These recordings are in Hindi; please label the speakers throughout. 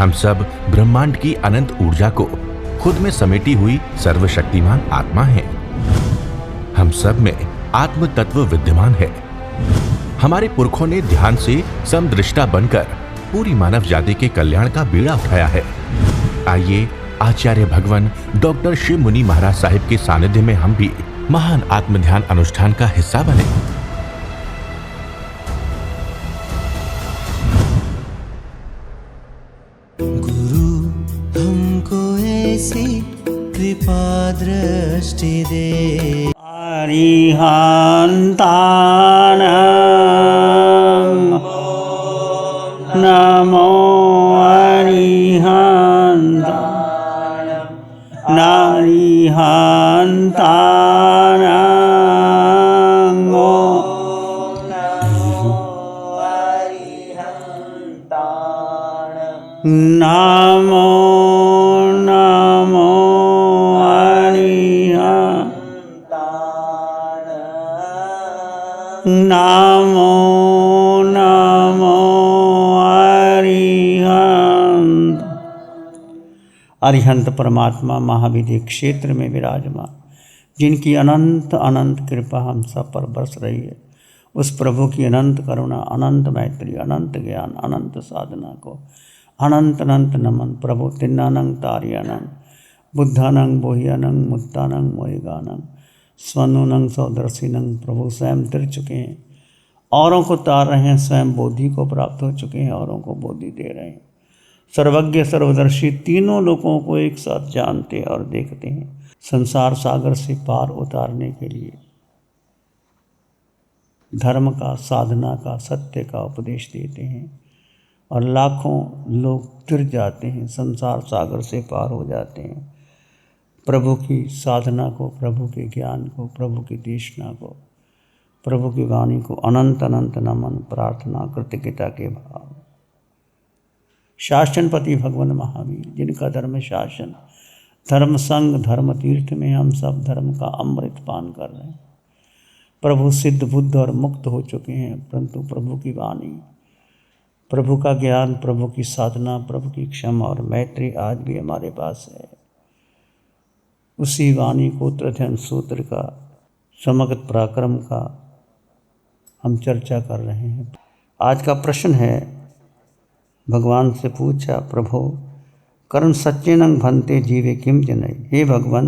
Speaker 1: हम सब ब्रह्मांड की अनंत ऊर्जा को खुद में समेटी हुई सर्वशक्तिमान आत्मा हैं। हम सब में आत्म तत्व विद्यमान है। हमारे पुरखों ने ध्यान से समदृष्टा बनकर पूरी मानव जाति के कल्याण का बीड़ा उठाया है। आइए आचार्य भगवान डॉक्टर शिव मुनि महाराज साहिब के सानिध्य में हम भी महान आत्म ध्यान अनुष्ठान का हिस्सा बने।
Speaker 2: गुरु हमको ऐसी कृपा दृष्टि दे।
Speaker 3: नमो नमो नमो नमो नमो अरिहंत परमात्मा महाविधि क्षेत्र में विराजमान, जिनकी अनंत अनंत कृपा हम सब पर बरस रही है, उस प्रभु की अनंत करुणा, अनंत मैत्री, अनंत ज्ञान, अनंत साधना को अनंत अनंत नमन। प्रभु तिन्नानंग तारियानंग बुद्धानंग बोहियानंग मुत्तानंग मोहिगानंग स्वनुनंग सौदर्शिनंग। प्रभु स्वयं तिर चुके हैं, औरों को तार रहे हैं, स्वयं बोधि को प्राप्त हो चुके हैं, औरों को बोधि दे रहे हैं। सर्वज्ञ सर्वदर्शी, तीनों लोगों को एक साथ जानते और देखते हैं। संसार सागर से पार उतारने के लिए धर्म का, साधना का, सत्य का उपदेश देते हैं और लाखों लोग तिर जाते हैं, संसार सागर से पार हो जाते हैं। प्रभु की साधना को, प्रभु के ज्ञान को, प्रभु की देशना को, प्रभु की वाणी को अनंत अनंत नमन, प्रार्थना, कृतज्ञता के भाव। शासनपति भगवान महावीर, जिनका धर्म शासन, धर्म संग, धर्म तीर्थ में हम सब धर्म का अमृत पान कर रहे हैं। प्रभु सिद्ध बुद्ध और मुक्त हो चुके हैं, परंतु प्रभु की वाणी, प्रभु का ज्ञान, प्रभु की साधना, प्रभु की क्षमा और मैत्री आज भी हमारे पास है। उसी वाणी को त्रध्यन सूत्र का, समगत पराक्रम का हम चर्चा कर रहे हैं। आज का प्रश्न है, भगवान से पूछा, प्रभो कर्म सत्येनं भन्ते जीवे किम जनई। हे भगवान,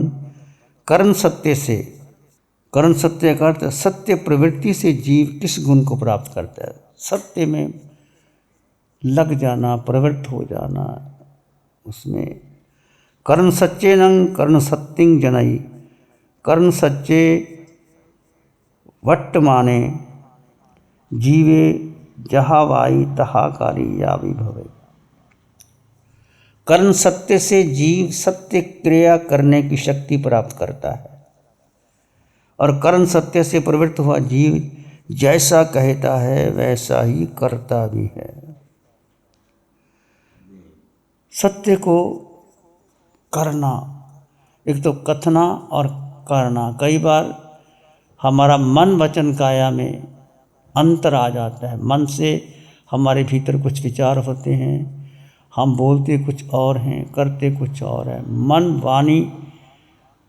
Speaker 3: कर्म सत्य से, कर्म सत्य का अर्थ सत्य प्रवृत्ति से जीव किस गुण को प्राप्त करता है? सत्य में लग जाना, प्रवृत्त हो जाना, उसमें कर्म सच्चेनं कर्म सत्यं जनई। कर्म सच्चे वट्ट माने जीवे जहाँ वाई तहा कारी या विभवे। कर्म सत्य से जीव सत्य क्रिया करने की शक्ति प्राप्त करता है और कर्म सत्य से प्रवृत्त हुआ जीव जैसा कहता है वैसा ही करता भी है। सत्य को करना, एक तो कथना और करना। कई बार हमारा मन वचन काया में अंतर आ जाता है। मन से हमारे भीतर कुछ विचार होते हैं, हम बोलते कुछ और हैं, करते कुछ और है। मन, वाणी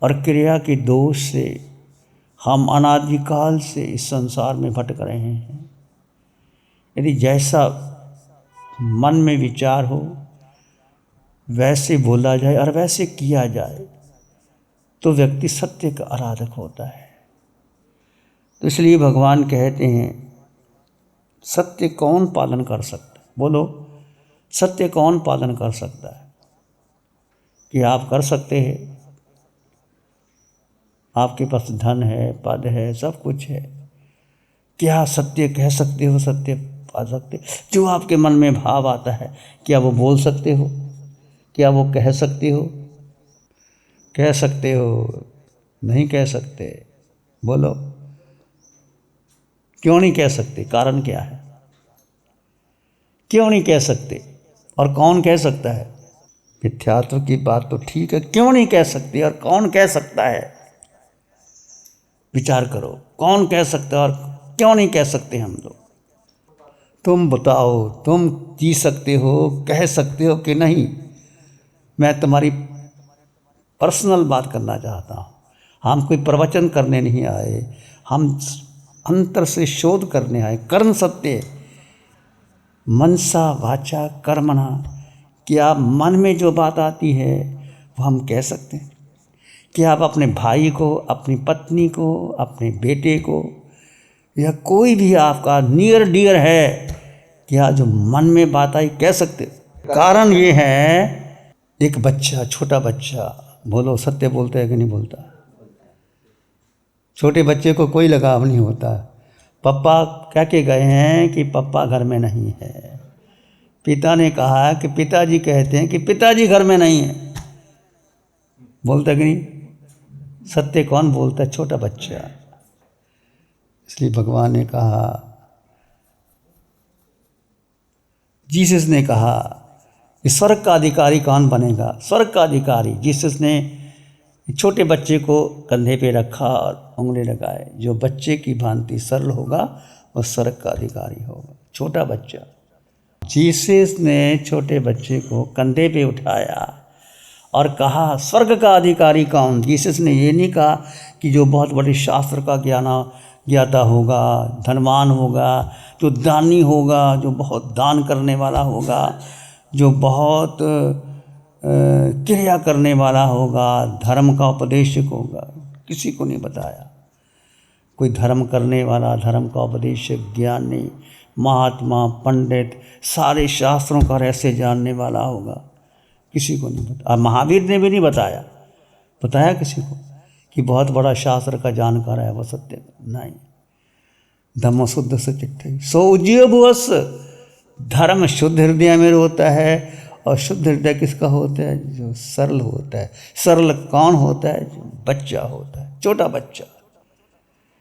Speaker 3: और क्रिया के दोष से हम अनादिकाल से इस संसार में भटक रहे हैं। यदि जैसा मन में विचार हो वैसे बोला जाए और वैसे किया जाए तो व्यक्ति सत्य का आराधक होता है। तो इसलिए भगवान कहते हैं, सत्य कौन पालन कर सकता है? बोलो, सत्य कौन पालन कर सकता है? कि आप कर सकते हैं, आपके पास धन है, पद है, सब कुछ है, क्या सत्य कह सकते हो, सत्य पा सकते? जो आपके मन में भाव आता है, क्या वो बोल सकते हो? क्या वो कह सकते हो? कह सकते हो? नहीं कह सकते। बोलो, क्यों नहीं कह सकते? कारण क्या है? क्यों नहीं कह सकते? और कौन कह सकता है? मिथ्यात्व की बात तो ठीक है, क्यों नहीं कह सकते और कौन कह सकता है? विचार करो, कौन कह सकता है और क्यों नहीं कह सकते हम लोग? तुम बताओ, तुम जी सकते हो, कह सकते हो कि नहीं। मैं तुम्हारी पर्सनल बात करना चाहता हूँ। हम कोई प्रवचन करने नहीं आए, हम अंतर से शोध करने आए। कर्म सत्य मनसा वाचा कर्मणा, क्या मन में जो बात आती है वो हम कह सकते हैं? क्या आप अपने भाई को, अपनी पत्नी को, अपने बेटे को, या कोई भी आपका नियर डियर है, क्या जो मन में बात आई कह सकते? कारण ये है, एक बच्चा, छोटा बच्चा, बोलो सत्य बोलता है कि नहीं बोलता? छोटे बच्चे को कोई लगाव नहीं होता। पापा कह के गए हैं कि पापा घर में नहीं है। पिता ने कहा कि पिताजी कहते हैं कि पिताजी घर में नहीं है। बोलता कि नहीं? सत्य कौन बोलता है? छोटा बच्चा। इसलिए भगवान ने कहा, जीसस ने कहा कि स्वर्ग का अधिकारी कौन बनेगा? स्वर्ग का अधिकारी। जीसस ने छोटे बच्चे को कंधे पे रखा और उंगली लगाए। जो बच्चे की भांति सरल होगा वो स्वर्ग का अधिकारी होगा। छोटा बच्चा। जीसस ने छोटे बच्चे को कंधे पे उठाया और कहा स्वर्ग का अधिकारी कौन? जीसस ने ये नहीं कहा कि जो बहुत बड़े शास्त्र का ज्ञाता होगा, धनवान होगा, जो दानी होगा, जो बहुत दान करने वाला होगा, जो बहुत क्रिया करने वाला होगा, धर्म का उपदेशक होगा। किसी को नहीं बताया। कोई धर्म करने वाला, धर्म का उपदेशक, ज्ञानी, महात्मा, पंडित, सारे शास्त्रों का रहस्य जानने वाला होगा। किसी को नहीं बताया। महावीर ने भी नहीं बताया किसी को कि बहुत बड़ा शास्त्र का जानकार है वो सत्य नहीं। धम्म शुद्ध से चिट्ठी सो उज्जीव भुवस। धर्म शुद्ध हृदय में होता है, और शुद्ध हृदय किसका होता है? जो सरल होता है। सरल कौन होता है? जो बच्चा होता है, छोटा बच्चा,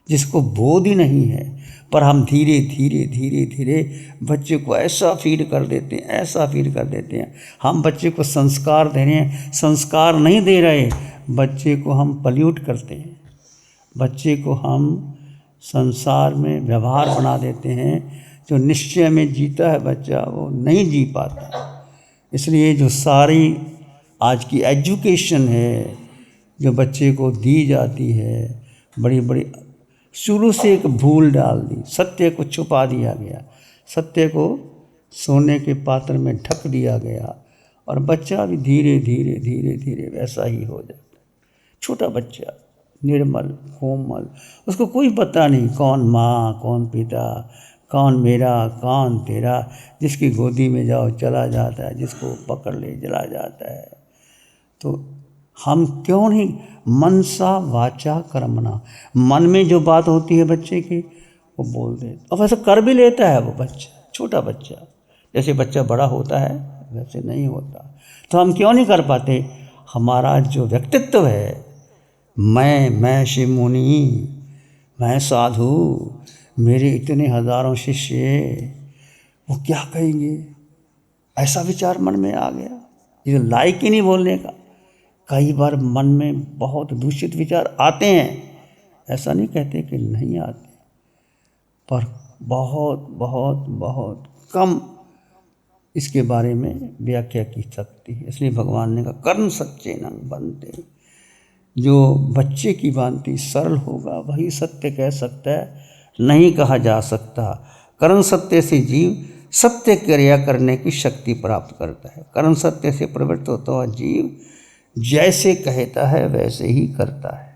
Speaker 3: जिसको बोध ही नहीं है। पर हम धीरे धीरे धीरे धीरे बच्चे को ऐसा फीड कर देते हैं, ऐसा फीड कर देते हैं। हम बच्चे को संस्कार दे रहे हैं, संस्कार नहीं दे रहे, बच्चे को हम पल्यूट करते हैं। बच्चे को हम संसार में व्यवहार बना देते हैं। जो निश्चय में जीता है बच्चा, वो नहीं जी पाता। इसलिए जो सारी आज की एजुकेशन है जो बच्चे को दी जाती है, बड़ी बड़ी शुरू से एक भूल डाल दी। सत्य को छुपा दिया गया, सत्य को सोने के पात्र में ढक दिया गया, और बच्चा भी धीरे धीरे धीरे धीरे वैसा ही हो जाता है। छोटा बच्चा, निर्मल, कोमल, उसको कोई पता नहीं कौन माँ, कौन पिता, कौन मेरा, कौन तेरा। जिसकी गोदी में जाओ चला जाता है, जिसको पकड़ ले चला जाता है। तो हम क्यों नहीं मनसा वाचा कर्मणा, मन में जो बात होती है बच्चे की वो बोल दे, और वैसे कर भी लेता है वो बच्चा, छोटा बच्चा। जैसे बच्चा बड़ा होता है वैसे नहीं होता। तो हम क्यों नहीं कर पाते? हमारा जो व्यक्तित्व है, मैं शिव मुनि, मैं साधु, मेरे इतने हजारों शिष्य, वो क्या कहेंगे? ऐसा विचार मन में आ गया। ये लायक ही नहीं बोलने का। कई बार मन में बहुत दूषित विचार आते हैं, ऐसा नहीं कहते कि नहीं आते, पर बहुत बहुत बहुत कम इसके बारे में व्याख्या की सकती है। इसलिए भगवान ने कहा कर्म सच्चे न बनते। जो बच्चे की भांति सरल होगा वही सत्य कह सकता है, नहीं कहा जा सकता। कर्म सत्य से जीव सत्य क्रिया करने की शक्ति प्राप्त करता है। कर्म सत्य से प्रवृत्त होता हुआ जीव जैसे कहता है वैसे ही करता है।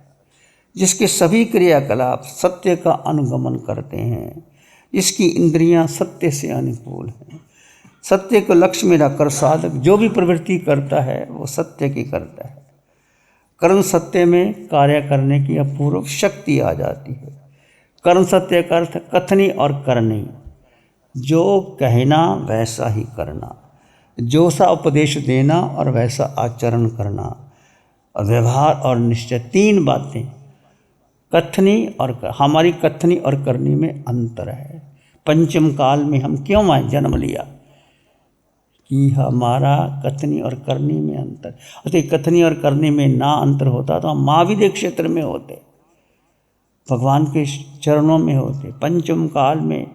Speaker 3: जिसके सभी क्रियाकलाप सत्य का अनुगमन करते हैं, जिसकी इंद्रियां सत्य से अनुकूल हैं, सत्य को लक्ष्य में रखकर साधक जो भी प्रवृत्ति करता है वो सत्य की करता है। कर्म सत्य में कार्य करने की अपूर्व शक्ति आ जाती है। कर्म सत्य का अर्थ कथनी और करनी। जो कहना वैसा ही करना, जो सा उपदेश देना और वैसा आचरण करना, और व्यवहार और निश्चय, तीन बातें। कथनी और हमारी कथनी और करनी में अंतर है। पंचम काल में हम क्यों आए, जन्म लिया कि हमारा कथनी और करनी में अंतर। अरे कथनी और करनी में ना अंतर होता तो हम महाविद्य क्षेत्र में होते, भगवान के चरणों में होते। पंचम काल में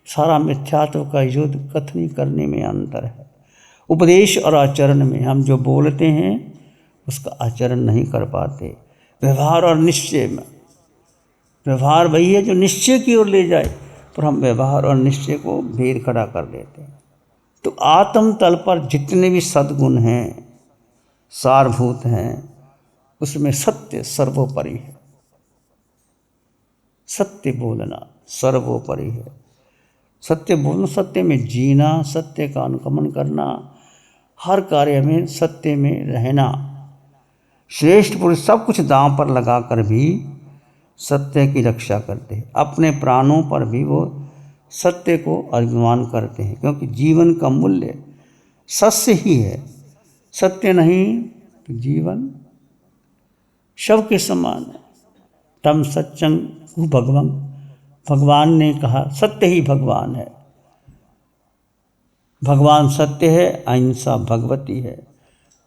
Speaker 3: सारा मिथ्यात्व का युद्ध कथनी करने में अंतर है। उपदेश और आचरण में हम जो बोलते हैं उसका आचरण नहीं कर पाते। व्यवहार और निश्चय में, व्यवहार वही है जो निश्चय की ओर ले जाए, पर हम व्यवहार और निश्चय को भेद खड़ा कर देते हैं। तो आत्म तल पर जितने भी सद्गुण हैं, सारभूत हैं, उसमें सत्य सर्वोपरि है। सत्य बोलना सर्वोपरि है। सत्य बोलना, सत्य में जीना, सत्य का अनुगमन करना, हर कार्य में सत्य में रहना। श्रेष्ठ पुरुष सब कुछ दांव पर लगाकर भी सत्य की रक्षा करते हैं। अपने प्राणों पर भी वो सत्य को अभिमान करते हैं, क्योंकि जीवन का मूल्य सत्य ही है। सत्य नहीं तो जीवन शव के समान है। तम सत्यं भगवं, भगवान ने कहा सत्य ही भगवान है। भगवान सत्य है, अहिंसा भगवती है।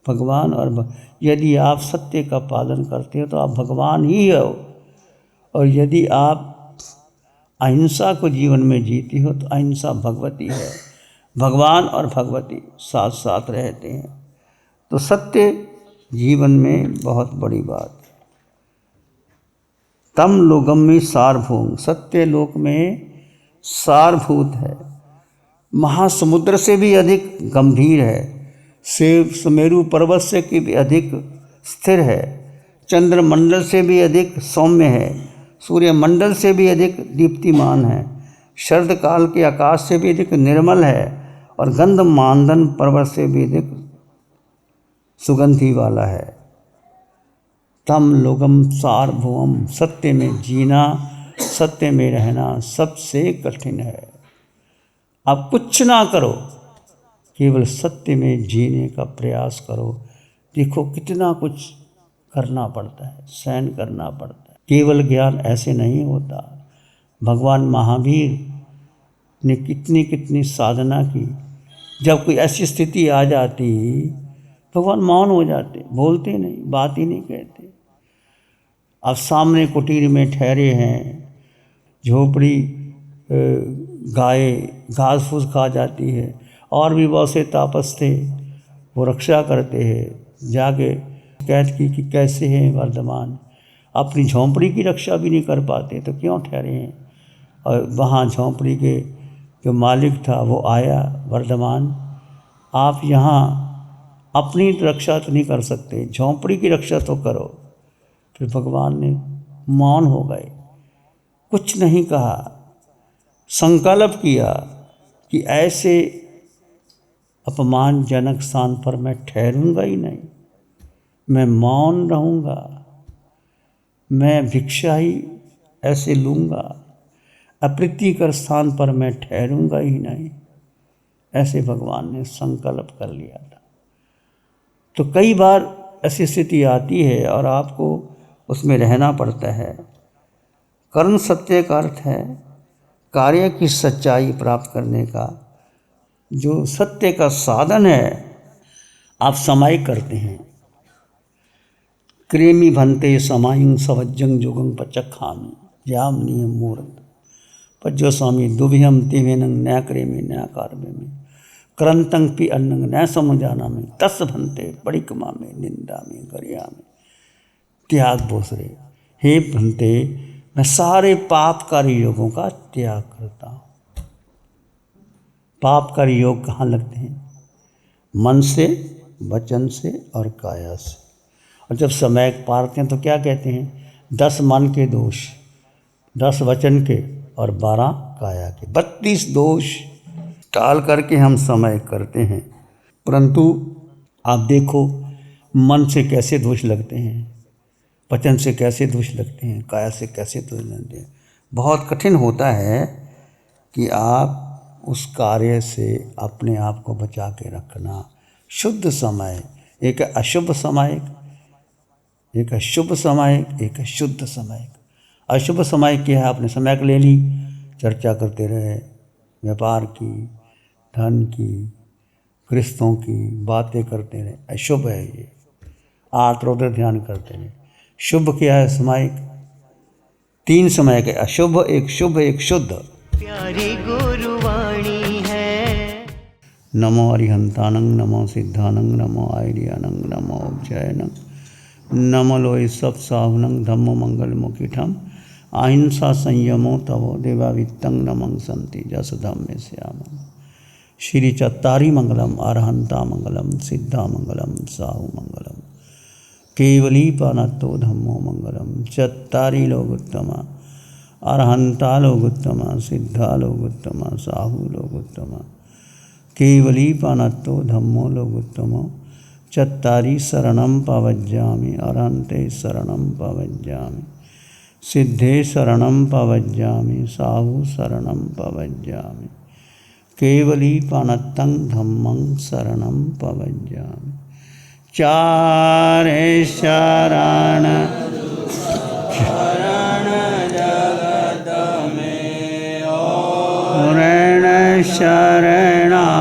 Speaker 3: भगवान और यदि आप सत्य का पालन करते हो तो आप भगवान ही हो, और यदि आप अहिंसा को जीवन में जीती हो तो अहिंसा भगवती है। भगवान और भगवती साथ साथ रहते हैं। तो सत्य जीवन में बहुत बड़ी बात है। तम लोकम में सारभूम, सत्य लोक में सारभूत है। महासमुद्र से भी अधिक गंभीर है। शिव सुमेरु पर्वत से भी अधिक स्थिर है। चंद्रमंडल से भी अधिक सौम्य है। सूर्यमंडल से भी अधिक दीप्तिमान है। शरद काल के आकाश से भी अधिक निर्मल है, और गंधमादन पर्वत से भी अधिक सुगंधि वाला है। तम लोकम सारभूम, सत्य में जीना, सत्य में रहना सबसे कठिन है। आप कुछ ना करो, केवल सत्य में जीने का प्रयास करो। देखो कितना कुछ करना पड़ता है, सहन करना पड़ता है। केवल ज्ञान ऐसे नहीं होता। भगवान महावीर ने कितनी कितनी साधना की। जब कोई ऐसी स्थिति आ जाती, भगवान मौन हो जाते, बोलते नहीं, बात ही नहीं कहते। अब सामने कुटीर में ठहरे हैं, झोपड़ी गाय घास फूस खा जाती है, और भी बहुत से तापस थे, वो रक्षा करते हैं। जाके कैद की कि कैसे हैं वर्धमान, अपनी झोंपड़ी की रक्षा भी नहीं कर पाते तो क्यों ठहरे हैं। और वहाँ झोंपड़ी के जो मालिक था वो आया, वर्धमान आप यहाँ अपनी रक्षा तो नहीं कर सकते, झोंपड़ी की रक्षा तो करो। फिर भगवान ने मौन हो गए, कुछ नहीं कहा। संकल्प किया कि ऐसे अपमानजनक स्थान पर मैं ठहरूंगा ही नहीं, मैं मौन रहूँगा, मैं भिक्षा ही ऐसे लूँगा, अप्रीतिकर स्थान पर मैं ठहरूंगा ही नहीं। ऐसे भगवान ने संकल्प कर लिया था। तो कई बार ऐसी स्थिति आती है और आपको उसमें रहना पड़ता है। कर्म सत्य का अर्थ है कार्य की सच्चाई प्राप्त करने का जो सत्य का साधन है, आप समाई करते हैं। क्रेमी भंते समायं सवज्जं जुगं पचखामी याम नियम मूर्त पज्जो स्वामी दुभियम तिवेनं न क्रेमी न कार्य में करंतं पि अन्नं न समुजाना में तस भंते परिक्रमा में निंदा में गरिया में त्याग बोसरे। हे भंते, मैं सारे पापकारी योगों का त्याग करता हूँ। पापकारी योग कहाँ लगते हैं? मन से, वचन से और काया से। और जब समय पारते हैं तो क्या कहते हैं? 10 मन के दोष, 10 वचन के और 12 काया के, 32 दोष टाल करके हम समय करते हैं। परंतु आप देखो मन से कैसे दोष लगते हैं, वचन से कैसे दोष लगते हैं, काया से कैसे दोष लगते हैं। बहुत कठिन होता है कि आप उस कार्य से अपने आप को बचा के रखना। शुद्ध समय, एक अशुभ समय, एक शुभ समय, एक शुद्ध समय। अशुभ समय क्या है? आपने समय को ले ली, चर्चा करते रहे, व्यापार की, धन की, रिश्तों की बातें करते रहे, अशुभ है ये। आत्रोदर ध्यान करते रहे। शुभ क्या है? समय 3 समय के, अशुभ, एक शुभ, एक शुद्ध।
Speaker 2: प्यारे गुरु
Speaker 3: नमो अरिहंतानंग, नमो सिद्धानंग, नमो आयरियानंग, नमो उपजयनंग, नमो लोय सब साहुनंग, धम्मो मंगल मुखिठम, अहिंसा संयमो तवो देवावित्तं नमं संति जस धम्मे श्यामम्। श्री चत्तारी मंगलम, अरहंता मंगलम, सिद्धा मंगलम, साहु मंगलम, केवली पानत्तो धम्मो मंगलम। चत्तारी लोगोत्तमा, अरहंता लोगोत्तमा, सिद्धा लोगोत्तमा, साहु लोगोत्तमा, केवली पानत्तो धम्मो लोगोत्तमो। चत्तारी शरणं पवज्जामि, अरहन्ते शरणं पवज्जामि, सिद्धे शरणं पवज्जामि, साहु शरणं पवज्जामि, केवली पानत्तं धम्मं शरणं पवज्जामि। चारे शरण जगत में शरणा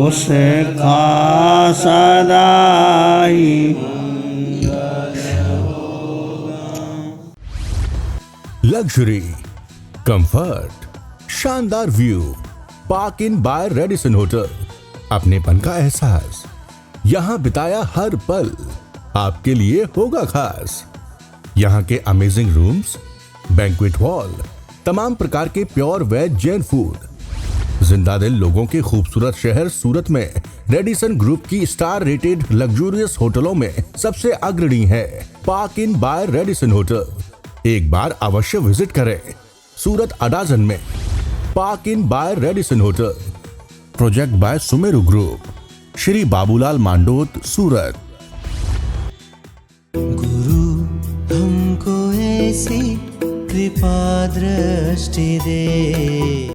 Speaker 3: उसका सदाई।
Speaker 1: लग्जरी, कंफर्ट, शानदार view, park Inn by Radisson hotel. अपनेपन का एहसास, यहाँ बिताया हर पल आपके लिए होगा खास। यहाँ के अमेजिंग रूम्स, बैंक्वेट हॉल, तमाम प्रकार के प्योर वेज जैन फूड, जिंदा दिल लोगों के खूबसूरत शहर सूरत में रेडिसन ग्रुप की स्टार रेटेड लग्जूरियस होटलों में सबसे अग्रणी है Park Inn by Radisson hotel. एक बार अवश्य विजिट करें सूरत अडाजन में Park Inn by Radisson hotel. Project by Sumeru group, Shri Babulal Mandot, Surat.
Speaker 2: गुरु हमको ऐसी कृपा दृष्टि दे।